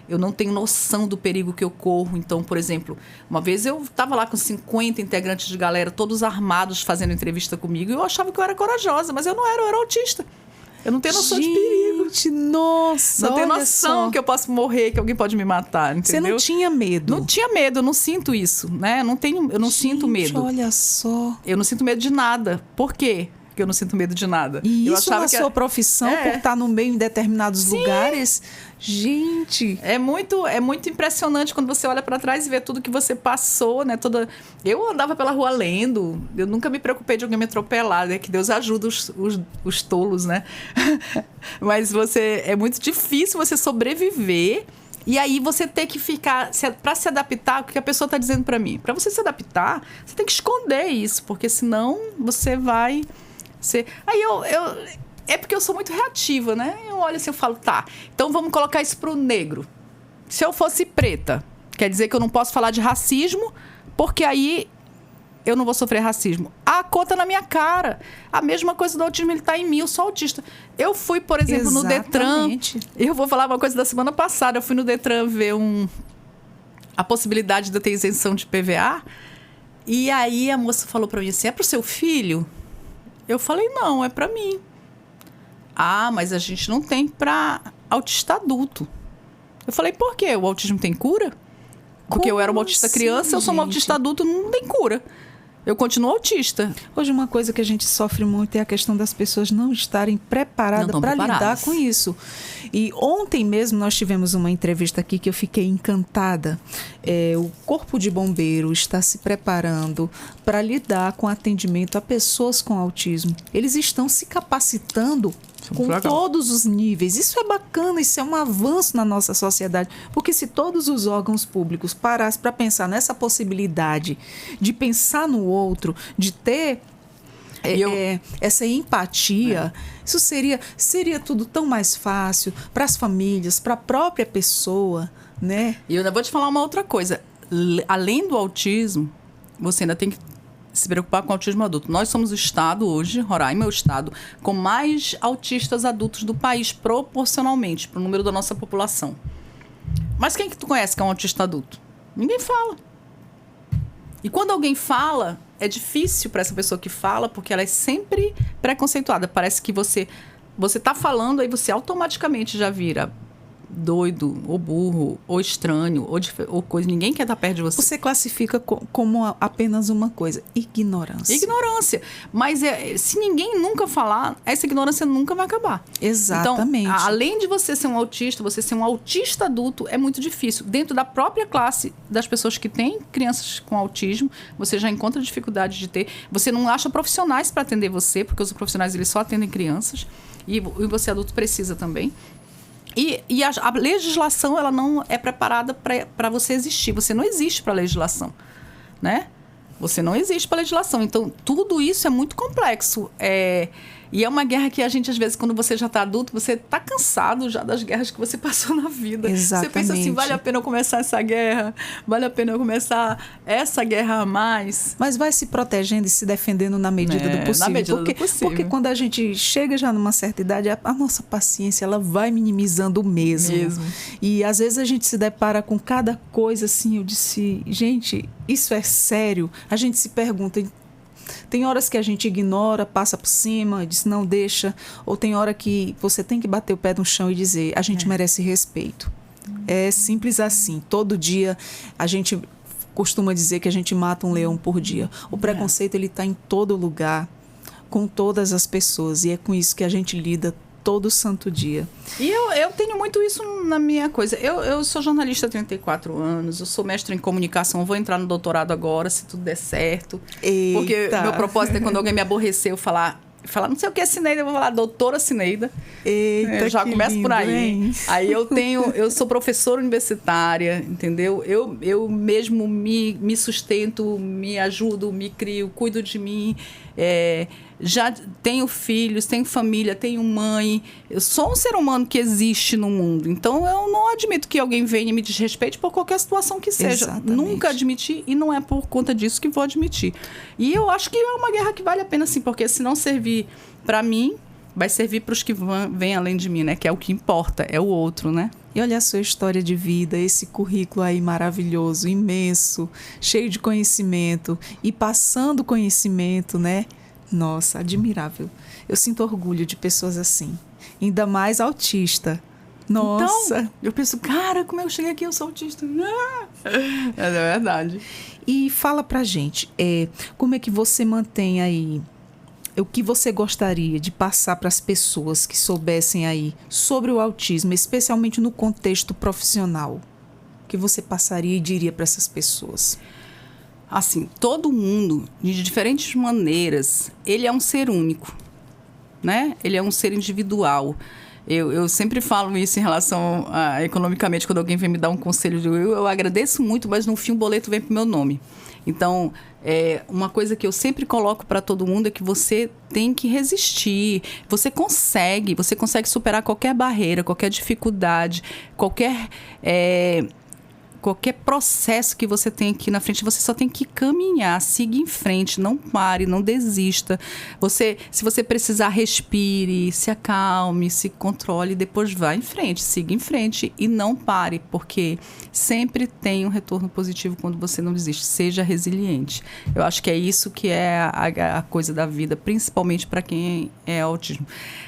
Eu não tenho noção do perigo que eu corro. Então, por exemplo, uma vez eu estava lá com 50 integrantes de galera, todos armados, fazendo entrevista comigo, e eu achava que eu era corajosa, mas eu não era, eu era autista. Eu não tenho noção de perigo. Gente, nossa, não tenho olha noção só. que eu posso morrer, que alguém pode me matar, entendeu? Você não tinha medo? Não tinha medo, eu não sinto isso, né? Eu não sinto medo. Olha só. Eu não sinto medo de nada. Por quê que eu não sinto medo de nada? E eu isso na sua profissão, por estar no meio em determinados lugares? Gente! É muito impressionante quando você olha para trás e vê tudo que você passou, né? Eu andava pela rua lendo, eu nunca me preocupei de alguém me atropelar, né? Que Deus ajuda os tolos, né? Mas é muito difícil você sobreviver. E aí você ter que ficar, para se adaptar, o que a pessoa está dizendo para mim? Para você se adaptar, você tem que esconder isso, porque senão você vai ser... Aí é porque eu sou muito reativa, né? Eu olho assim, eu falo, tá, então vamos colocar isso pro negro. Se eu fosse preta, quer dizer que eu não posso falar de racismo, porque aí eu não vou sofrer racismo. A conta na minha cara. A mesma coisa do autismo, ele tá em mim, eu sou autista. Eu fui, por exemplo, no Detran. Eu vou falar uma coisa da semana passada. Eu fui no Detran ver a possibilidade de eu ter isenção de PVA. E aí a moça falou pra mim assim, é pro seu filho? Eu falei, não, é pra mim. Ah, mas a gente não tem pra autista adulto. Eu falei, por quê? O autismo tem cura? Porque eu era uma autista criança, eu sou uma autista adulto, não tem cura. Eu continuo autista. Hoje uma coisa que a gente sofre muito é a questão das pessoas não estarem preparadas para lidar com isso. E ontem mesmo nós tivemos uma entrevista aqui que eu fiquei encantada. O Corpo de Bombeiro está se preparando para lidar com atendimento a pessoas com autismo. Eles estão se capacitando com todos os níveis. Isso é bacana, isso é um avanço na nossa sociedade. Porque se todos os órgãos públicos parassem para pensar nessa possibilidade de pensar no outro, de ter essa empatia, isso seria tudo tão mais fácil para as famílias, para a própria pessoa, né? E eu ainda vou te falar uma outra coisa. Além do autismo, você ainda tem que se preocupar com o autismo adulto. Nós somos o estado hoje, Roraima é o estado com mais autistas adultos do país, proporcionalmente, para o número da nossa população. Mas quem que tu conhece que é um autista adulto? Ninguém fala. E quando alguém fala, é difícil para essa pessoa que fala, porque ela é sempre preconceituada. Parece que você tá falando, aí você automaticamente já vira doido, ou burro, ou estranho, ou coisa. Ninguém quer estar perto de você. Você classifica como apenas uma coisa: ignorância. Ignorância. Mas se ninguém nunca falar, essa ignorância nunca vai acabar. Exatamente. Então, além de você ser um autista, você ser um autista adulto é muito difícil. Dentro da própria classe das pessoas que têm crianças com autismo, você já encontra dificuldade de ter. Você não acha profissionais para atender você, porque os profissionais eles só atendem crianças. E você adulto precisa também. E a legislação ela não é preparada para você existir. Você não existe para a legislação, né? Você não existe para a legislação. Então, tudo isso é muito complexo. E é uma guerra que a gente, às vezes, quando você já está adulto, você está cansado já das guerras que você passou na vida. Exatamente. Você pensa assim, vale a pena eu começar essa guerra? Vale a pena eu começar essa guerra a mais? Mas vai se protegendo e se defendendo na medida do possível. Na medida do possível. Porque quando a gente chega já numa certa idade, a nossa paciência ela vai minimizando mesmo. E às vezes a gente se depara com cada coisa assim, eu disse, gente, isso é sério? A gente se pergunta... Tem horas que a gente ignora, passa por cima, diz não, deixa. Ou tem hora que você tem que bater o pé no chão e dizer, a gente merece respeito. É simples assim. Todo dia a gente costuma dizer que a gente mata um leão por dia. O preconceito ele está em todo lugar, com todas as pessoas. E é com isso que a gente lida todo santo dia. E eu tenho muito isso na minha coisa. Eu sou jornalista há 34 anos, eu sou mestre em comunicação, vou entrar no doutorado agora, se tudo der certo. Eita. Porque meu propósito é quando alguém me aborrecer, eu falar não sei o que é Cineida, eu vou falar doutora Cineida. Eita, já começo lindo, por aí. Hein? Aí eu sou professora universitária, entendeu? Eu mesmo me sustento, me ajudo, me crio, cuido de mim. Já tenho filhos, tenho família, tenho mãe. Eu sou um ser humano que existe no mundo. Então, eu não admito que alguém venha e me desrespeite por qualquer situação que seja. Exatamente. Nunca admiti e não é por conta disso que vou admitir. E eu acho que é uma guerra que vale a pena, sim, porque se não servir para mim, vai servir para os que vêm além de mim, né? Que é o que importa, é o outro, né? E olha a sua história de vida, esse currículo aí maravilhoso, imenso, cheio de conhecimento e passando conhecimento, né? Nossa, admirável. Eu sinto orgulho de pessoas assim. Ainda mais autista. Nossa! Então, eu penso, cara, como eu cheguei aqui, eu sou autista. É verdade. E fala pra gente, como é que você mantém aí, o que você gostaria de passar para as pessoas que soubessem aí sobre o autismo, especialmente no contexto profissional? O que você passaria e diria para essas pessoas? Assim, todo mundo, de diferentes maneiras, ele é um ser único, né? Ele é um ser individual. Eu sempre falo isso em relação a economicamente, quando alguém vem me dar um conselho, eu agradeço muito, mas no fim o boleto vem pro meu nome. Então, uma coisa que eu sempre coloco para todo mundo é que você tem que resistir. Você consegue superar qualquer barreira, qualquer dificuldade, qualquer processo que você tem aqui na frente, você só tem que caminhar, siga em frente, não pare, não desista. Se você precisar, respire, se acalme, se controle, depois vá em frente, siga em frente e não pare, porque sempre tem um retorno positivo quando você não desiste. Seja resiliente. Eu acho que é isso que é a coisa da vida, principalmente para quem é autismo.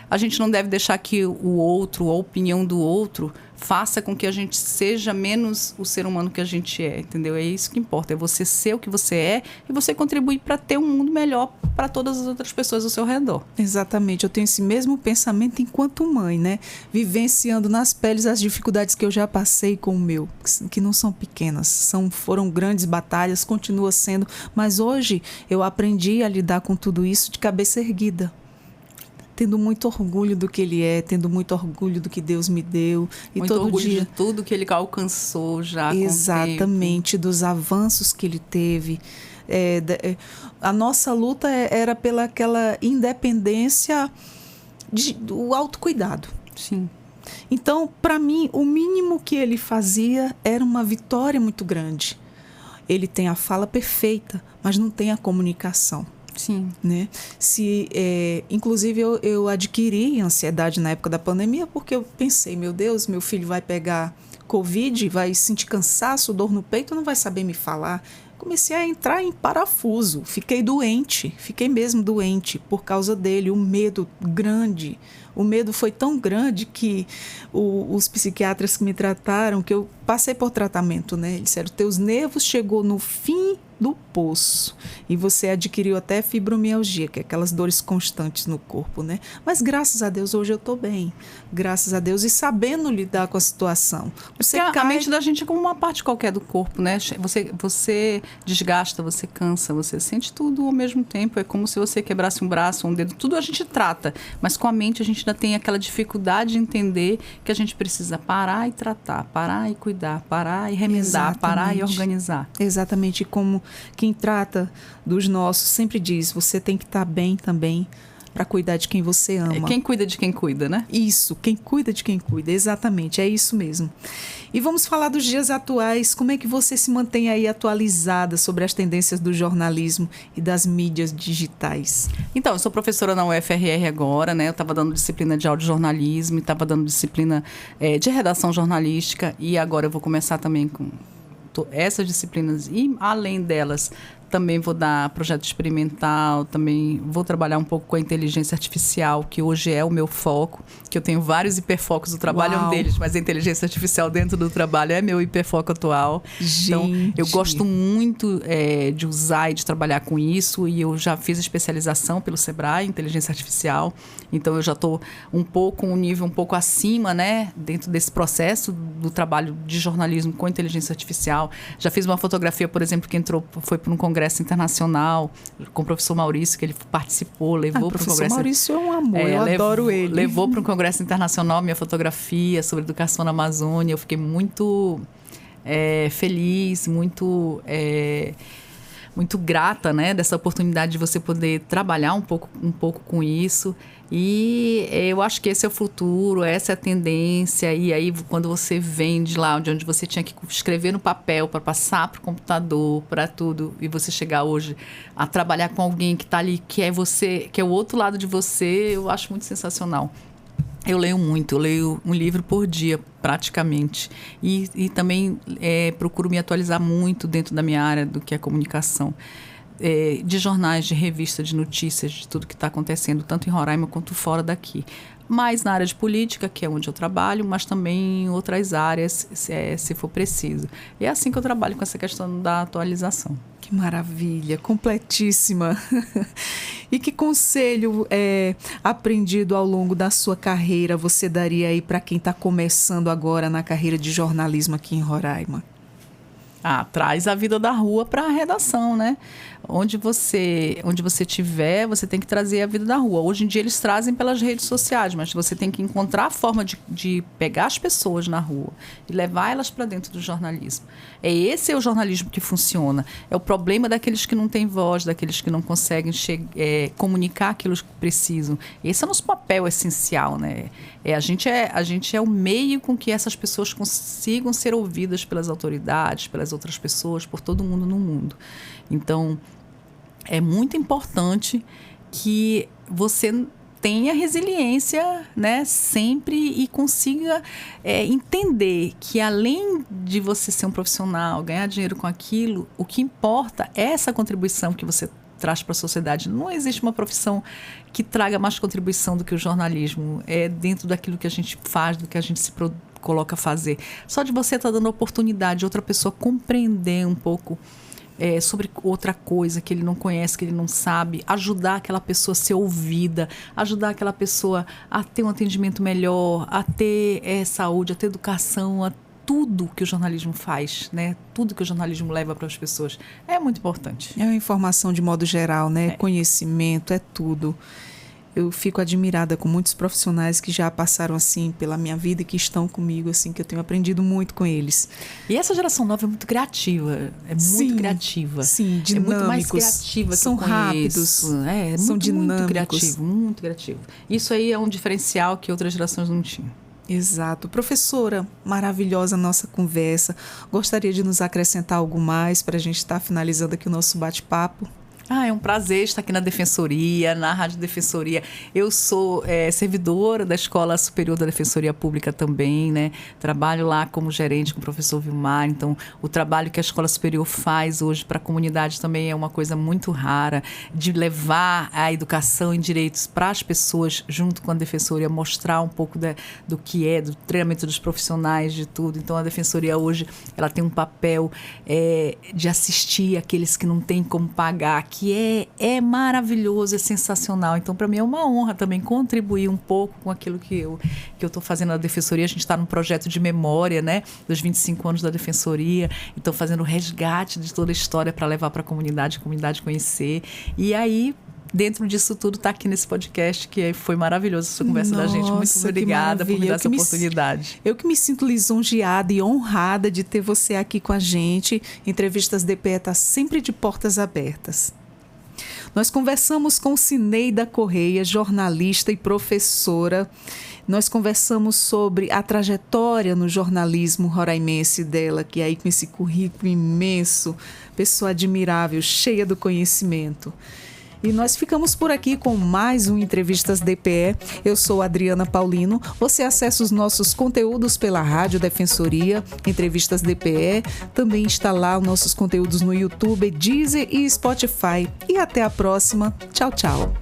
A gente não deve deixar que o outro, a opinião do outro, faça com que a gente seja menos o ser humano que a gente é, entendeu? É isso que importa, é você ser o que você é e você contribuir para ter um mundo melhor para todas as outras pessoas ao seu redor. Exatamente, eu tenho esse mesmo pensamento enquanto mãe, né? Vivenciando nas peles as dificuldades que eu já passei com o meu, que não são pequenas, foram grandes batalhas, continua sendo, mas hoje eu aprendi a lidar com tudo isso de cabeça erguida. Tendo muito orgulho do que ele é, tendo muito orgulho do que Deus me deu. E muito todo orgulho dia de tudo que ele alcançou já. Exatamente, dos avanços que ele teve. A nossa luta era pela aquela independência do autocuidado. Sim. Então, para mim, o mínimo que ele fazia era uma vitória muito grande. Ele tem a fala perfeita, mas não tem a comunicação. Sim. Né? Inclusive, eu adquiri ansiedade na época da pandemia porque eu pensei, meu Deus, meu filho vai pegar Covid, vai sentir cansaço, dor no peito, não vai saber me falar. Comecei a entrar em parafuso, fiquei mesmo doente por causa dele, o medo grande. O medo foi tão grande que os psiquiatras que me trataram, que eu passei por tratamento, né? Eles disseram, teus nervos chegou no fim do poço e você adquiriu até fibromialgia, que é aquelas dores constantes no corpo, né? Mas graças a Deus hoje eu estou bem, graças a Deus, e sabendo lidar com a situação. A mente da gente é como uma parte qualquer do corpo, né? Você desgasta, você cansa, você sente tudo ao mesmo tempo, é como se você quebrasse um braço, um dedo, tudo a gente trata, mas com a mente a gente ainda tem aquela dificuldade de entender que a gente precisa parar e tratar, parar e cuidar, parar e remendar, exatamente. Parar e organizar. Exatamente, como quem trata dos nossos sempre diz, você tem que estar bem também para cuidar de quem você ama. Quem cuida de quem cuida, né? Isso, quem cuida de quem cuida, exatamente, é isso mesmo. E vamos falar dos dias atuais, como é que você se mantém aí atualizada sobre as tendências do jornalismo e das mídias digitais? Então, eu sou professora na UFRR agora, né? Eu estava dando disciplina de audiojornalismo e estava dando disciplina de redação jornalística e agora eu vou começar também com essas disciplinas e, além delas, também vou dar projeto experimental, também vou trabalhar um pouco com a inteligência artificial, que hoje é o meu foco, que eu tenho vários hiperfocos, o trabalho é um deles, mas a inteligência artificial dentro do trabalho é meu hiperfoco atual. Gente. Então, eu gosto muito de usar e de trabalhar com isso, e eu já fiz especialização pelo Sebrae, inteligência artificial, então eu já estou um nível um pouco acima, né, dentro desse processo do trabalho de jornalismo com inteligência artificial. Já fiz uma fotografia, por exemplo, que foi para um congresso internacional com o professor Maurício, que ele participou, levou para o congresso. O professor Maurício é um amor, eu adoro ele. Levou para um congresso internacional minha fotografia sobre educação na Amazônia. Eu fiquei muito feliz, muito grata, né, dessa oportunidade de você poder trabalhar um pouco com isso. E eu acho que esse é o futuro, essa é a tendência. E aí, quando você vem de lá, de onde você tinha que escrever no papel para passar para o computador, para tudo, e você chegar hoje a trabalhar com alguém que está ali, que é você, que é o outro lado de você, eu acho muito sensacional. Eu leio muito, eu leio um livro por dia, praticamente. E também procuro me atualizar muito dentro da minha área do que é comunicação. De jornais, de revista, de notícias, de tudo que está acontecendo, tanto em Roraima quanto fora daqui. mais na área de política, que é onde eu trabalho, mas também em outras áreas, se for preciso. E é assim que eu trabalho com essa questão da atualização. Que maravilha, completíssima. E que conselho aprendido ao longo da sua carreira você daria aí para quem está começando agora na carreira de jornalismo aqui em Roraima? Traz a vida da rua para a redação, né? Onde você estiver, você tem que trazer a vida da rua. Hoje em dia eles trazem pelas redes sociais, mas você tem que encontrar a forma de pegar as pessoas na rua e levar elas para dentro do jornalismo. Esse é o jornalismo que funciona. É o problema daqueles que não têm voz, daqueles que não conseguem comunicar aquilo que precisam. Esse é o nosso papel essencial, né? A gente é o meio com que essas pessoas consigam ser ouvidas pelas autoridades, pelas outras pessoas, por todo mundo no mundo. Então, é muito importante que você tenha resiliência, né, sempre, e consiga entender que, além de você ser um profissional, ganhar dinheiro com aquilo, o que importa é essa contribuição que você traz para a sociedade. Não existe uma profissão que traga mais contribuição do que o jornalismo. É dentro daquilo que a gente faz, do que a gente se coloca a fazer. Só de você estar dando a oportunidade de outra pessoa compreender um pouco sobre outra coisa que ele não conhece, que ele não sabe, ajudar aquela pessoa a ser ouvida, ajudar aquela pessoa a ter um atendimento melhor, a ter saúde, a ter educação, a tudo que o jornalismo faz, né? Tudo que o jornalismo leva para as pessoas é muito importante. É uma informação de modo geral, né? Conhecimento, é tudo. Eu fico admirada com muitos profissionais que já passaram assim pela minha vida e que estão comigo, assim, que eu tenho aprendido muito com eles. E essa geração nova é muito criativa, muito criativa. Sim, dinâmicos. É muito mais criativa. São rápidos. São dinâmicos. Muito criativo. Isso aí é um diferencial que outras gerações não tinham. Exato. Professora, maravilhosa nossa conversa. Gostaria de nos acrescentar algo mais para a gente estar finalizando aqui o nosso bate-papo? É um prazer estar aqui na Defensoria, na Rádio Defensoria. Eu sou servidora da Escola Superior da Defensoria Pública também, né? Trabalho lá como gerente com o professor Vilmar. Então, o trabalho que a Escola Superior faz hoje para a comunidade também é uma coisa muito rara, de levar a educação em direitos para as pessoas, junto com a Defensoria, mostrar um pouco do que é, do treinamento dos profissionais, de tudo. Então, a Defensoria hoje ela tem um papel de assistir aqueles que não têm como pagar, que é maravilhoso, é sensacional. Então, para mim é uma honra também contribuir um pouco com aquilo que eu estou fazendo na Defensoria. A gente está num projeto de memória, né, dos 25 anos da Defensoria. Então, fazendo o resgate de toda a história para levar para a comunidade conhecer. E aí, dentro disso tudo, está aqui nesse podcast, que foi maravilhoso essa conversa da gente. Muito obrigada por me dar essa oportunidade. Eu que me sinto lisonjeada e honrada de ter você aqui com a gente. Entrevistas DPE está sempre de portas abertas. Nós conversamos com Cineida Correia, jornalista e professora. Nós conversamos sobre a trajetória no jornalismo roraimense dela, que aí com esse currículo imenso, pessoa admirável, cheia do conhecimento. E nós ficamos por aqui com mais um Entrevistas DPE. Eu sou Adriana Paulino. Você acessa os nossos conteúdos pela Rádio Defensoria, Entrevistas DPE. Também está lá os nossos conteúdos no YouTube, Deezer e Spotify. E até a próxima. Tchau, tchau.